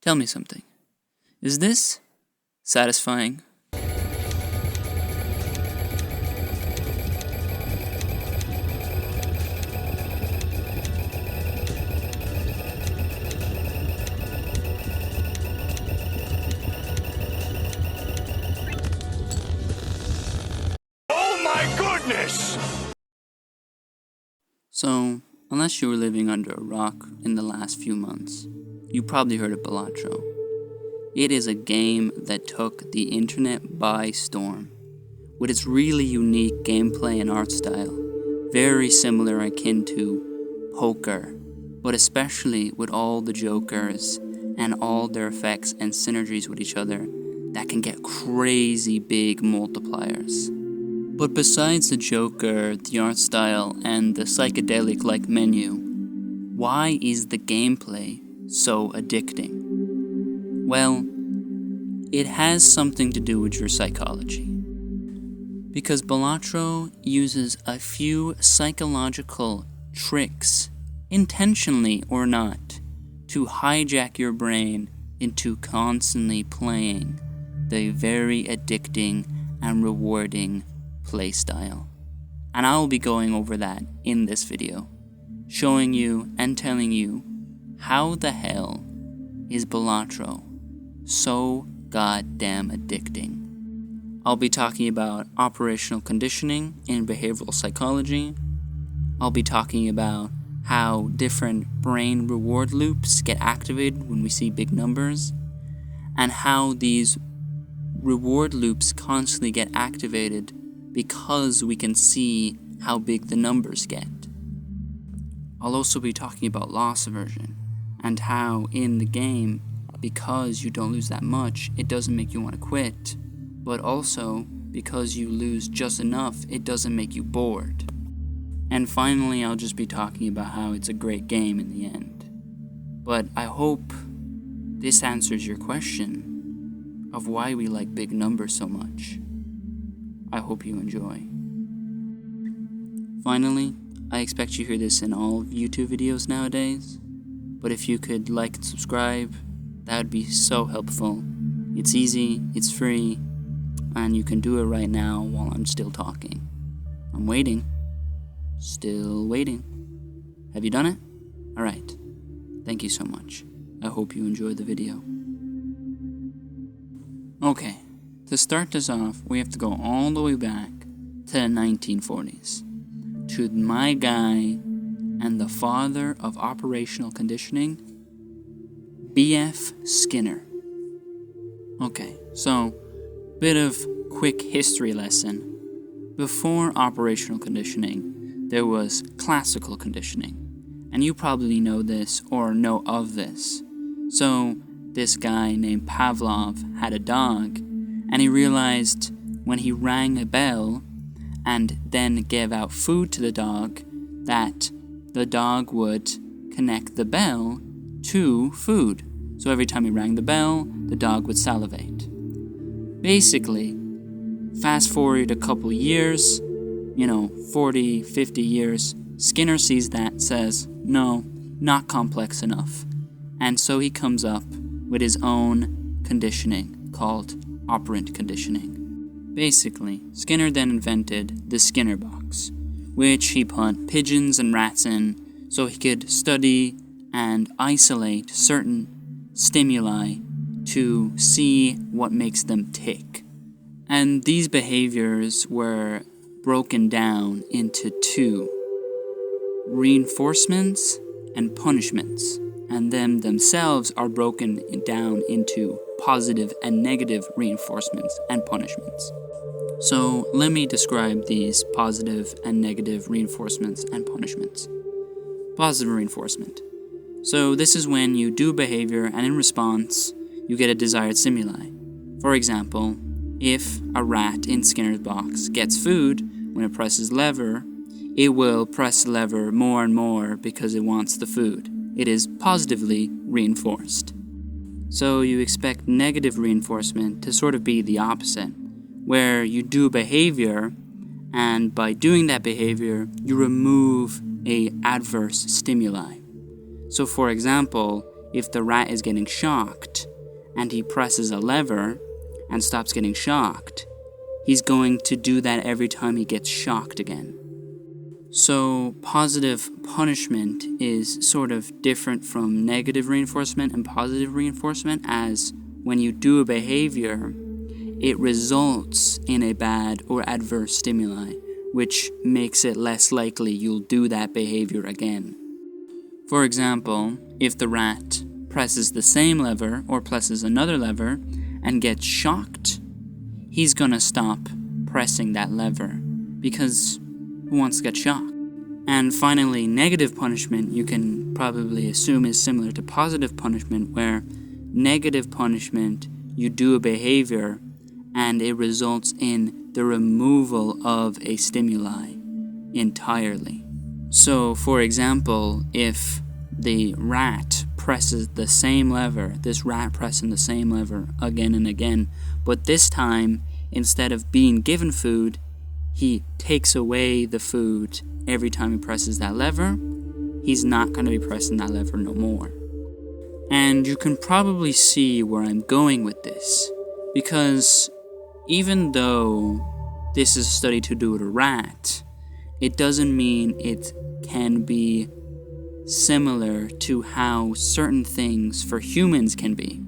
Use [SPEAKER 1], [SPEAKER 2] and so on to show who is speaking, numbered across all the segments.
[SPEAKER 1] Tell me something. Is this satisfying?
[SPEAKER 2] Oh my goodness!
[SPEAKER 1] So, unless you were living under a rock in the last few months, you probably heard of Balatro. It is a game that took the internet by storm, with its really unique gameplay and art style, very similar akin to poker, but especially with all the jokers and all their effects and synergies with each other that can get crazy big multipliers. But besides the joker, the art style, and the psychedelic-like menu, why is the gameplay so addicting? Well, it has something to do with your psychology. Because Balatro uses a few psychological tricks, intentionally or not, to hijack your brain into constantly playing the very addicting and rewarding playstyle. And I will be going over that in this video, showing you and telling you how the hell is Balatro so goddamn addicting. I'll be talking about operational conditioning in behavioral psychology. I'll be talking about how different brain reward loops get activated when we see big numbers, and how these reward loops constantly get activated because we can see how big the numbers get. I'll also be talking about loss aversion, and how in the game, because you don't lose that much, it doesn't make you want to quit, but also because you lose just enough, it doesn't make you bored. And finally, I'll just be talking about how it's a great game in the end. But I hope this answers your question of why we like big numbers so much. I hope you enjoy. Finally, I expect you hear this in all YouTube videos nowadays, but if you could like and subscribe, that would be so helpful. It's easy, it's free, and you can do it right now while I'm still talking. I'm waiting. Still waiting. Have you done it? Alright. Thank you so much. I hope you enjoyed the video. Okay. To start this off, we have to go all the way back to the 1940s, to my guy and the father of operational conditioning, B.F. Skinner. Okay, so, bit of quick history lesson. Before operational conditioning, there was classical conditioning, and you probably know this or know of this. So, this guy named Pavlov had a dog, and he realized when he rang a bell and then gave out food to the dog, that the dog would connect the bell to food. So every time he rang the bell, the dog would salivate. Basically, fast forward a couple years, 40, 50 years, Skinner sees that, says, no, not complex enough. And so he comes up with his own conditioning called operant conditioning. Basically, Skinner then invented the Skinner box, which he put pigeons and rats in so he could study and isolate certain stimuli to see what makes them tick. And these behaviors were broken down into two: reinforcements and punishments, and them themselves are broken down into positive and negative reinforcements and punishments. So let me describe these positive and negative reinforcements and punishments. Positive reinforcement. So this is when you do behavior and in response, you get a desired stimuli. For example, if a rat in Skinner's box gets food, when it presses lever, it will press the lever more and more because it wants the food. It is positively reinforced. So you expect negative reinforcement to sort of be the opposite, where you do behavior, and by doing that behavior, you remove a adverse stimuli. So for example, if the rat is getting shocked, and he presses a lever and stops getting shocked, he's going to do that every time he gets shocked again. So positive punishment is sort of different from negative reinforcement and positive reinforcement, as when you do a behavior, it results in a bad or adverse stimuli, which makes it less likely you'll do that behavior again. For example, if the rat presses the same lever or presses another lever and gets shocked, he's gonna stop pressing that lever because who wants to get shocked? And finally, negative punishment you can probably assume is similar to positive punishment, where negative punishment, you do a behavior and it results in the removal of a stimuli entirely. So, for example, if the rat presses the same lever, this rat pressing the same lever again and again, but this time, instead of being given food, he takes away the food every time he presses that lever, he's not going to be pressing that lever no more. And you can probably see where I'm going with this, because even though this is a study to do with a rat, it doesn't mean it can be similar to how certain things for humans can be.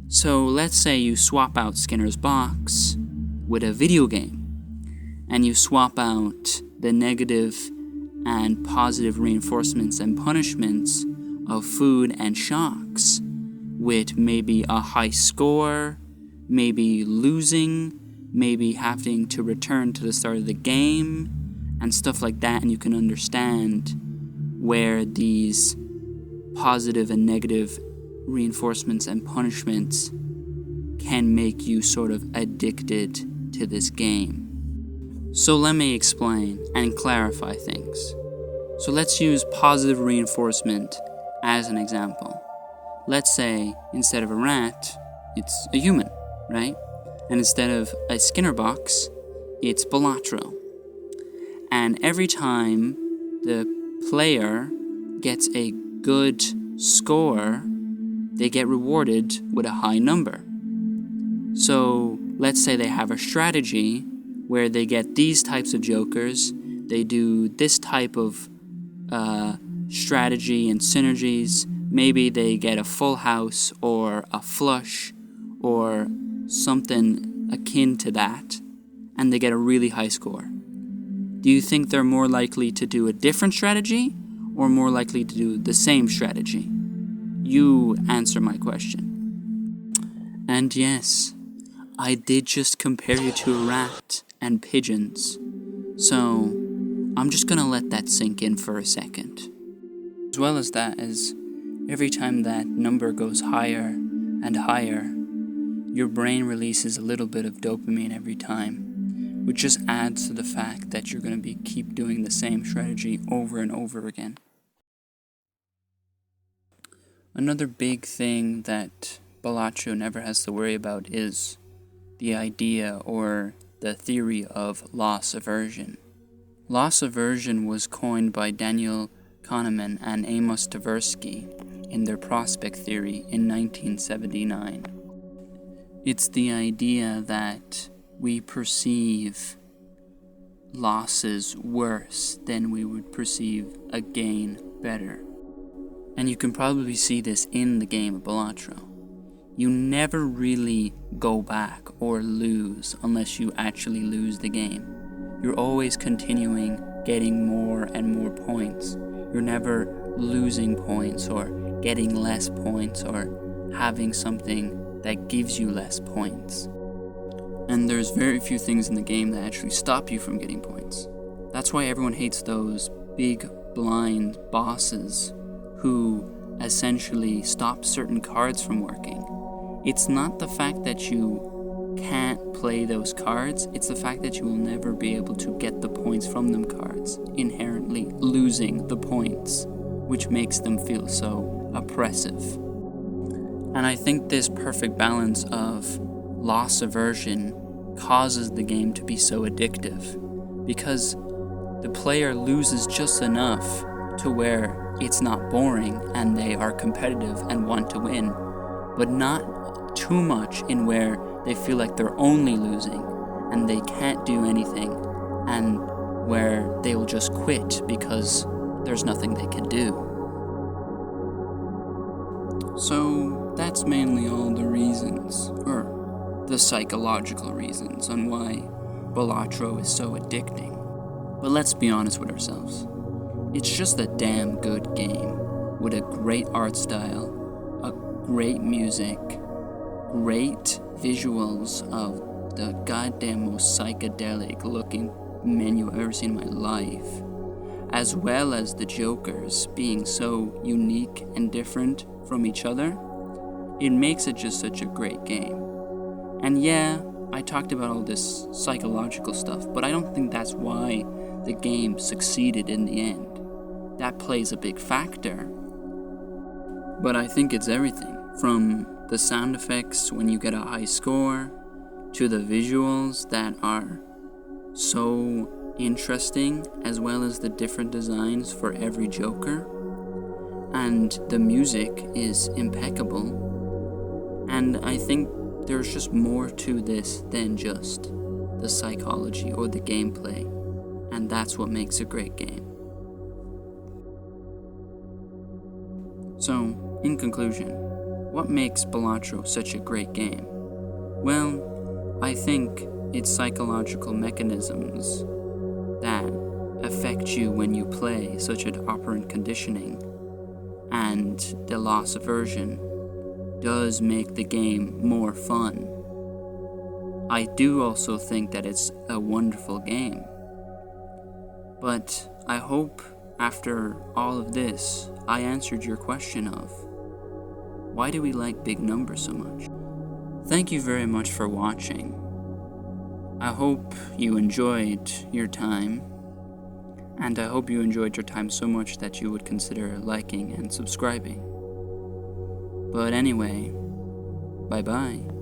[SPEAKER 1] So let's say you swap out Skinner's box with a video game, and you swap out the negative and positive reinforcements and punishments of food and shocks with maybe a high score, maybe losing, maybe having to return to the start of the game, and stuff like that, and you can understand where these positive and negative reinforcements and punishments can make you sort of addicted to this game. So let me explain and clarify things. So let's use positive reinforcement as an example. Let's say instead of a rat, it's a human, right? And instead of a Skinner box, it's Balatro. And every time the player gets a good score, they get rewarded with a high number. So let's say they have a strategy where they get these types of jokers, they do this type of strategy and synergies, maybe they get a full house or a flush or something akin to that, and they get a really high score. Do you think they're more likely to do a different strategy or more likely to do the same strategy? You answer my question. And yes, I did just compare you to a rat and pigeons. So, I'm just gonna let that sink in for a second. As well as that, as every time that number goes higher and higher, your brain releases a little bit of dopamine every time, which just adds to the fact that you're gonna keep doing the same strategy over and over again. Another big thing that Balatro never has to worry about is the idea or the theory of loss aversion. Loss aversion was coined by Daniel Kahneman and Amos Tversky in their prospect theory in 1979. It's the idea that we perceive losses worse than we would perceive a gain better. And you can probably see this in the game of Balatro. You never really go back or lose unless you actually lose the game. You're always continuing getting more and more points. You're never losing points or getting less points or having something that gives you less points. And there's very few things in the game that actually stop you from getting points. That's why everyone hates those big blind bosses who essentially stop certain cards from working. It's not the fact that you can't play those cards, it's the fact that you will never be able to get the points from them cards, inherently losing the points, which makes them feel so oppressive. And I think this perfect balance of loss aversion causes the game to be so addictive, because the player loses just enough to where it's not boring and they are competitive and want to win, but not too much in where they feel like they're only losing and they can't do anything, and where they will just quit because there's nothing they can do. So that's mainly all the reasons, or the psychological reasons, on why Balatro is so addicting. But let's be honest with ourselves. It's just a damn good game, with a great art style, a great music, great visuals of the goddamn most psychedelic looking menu I've ever seen in my life, as well as the Jokers being so unique and different from each other. It makes it just such a great game. And yeah, I talked about all this psychological stuff, but I don't think that's why the game succeeded in the end. That plays a big factor. But I think it's everything, from the sound effects when you get a high score, to the visuals that are so interesting, as well as the different designs for every Joker. And the music is impeccable. And I think there's just more to this than just the psychology or the gameplay. And that's what makes a great game. So, in conclusion, what makes Balatro such a great game? Well, I think it's psychological mechanisms that affect you when you play, such as operant conditioning, and the loss aversion does make the game more fun. I do also think that it's a wonderful game. But I hope after all of this, I answered your question of, why do we like big numbers so much? Thank you very much for watching. I hope you enjoyed your time, and I hope you enjoyed your time so much that you would consider liking and subscribing. But anyway, bye-bye.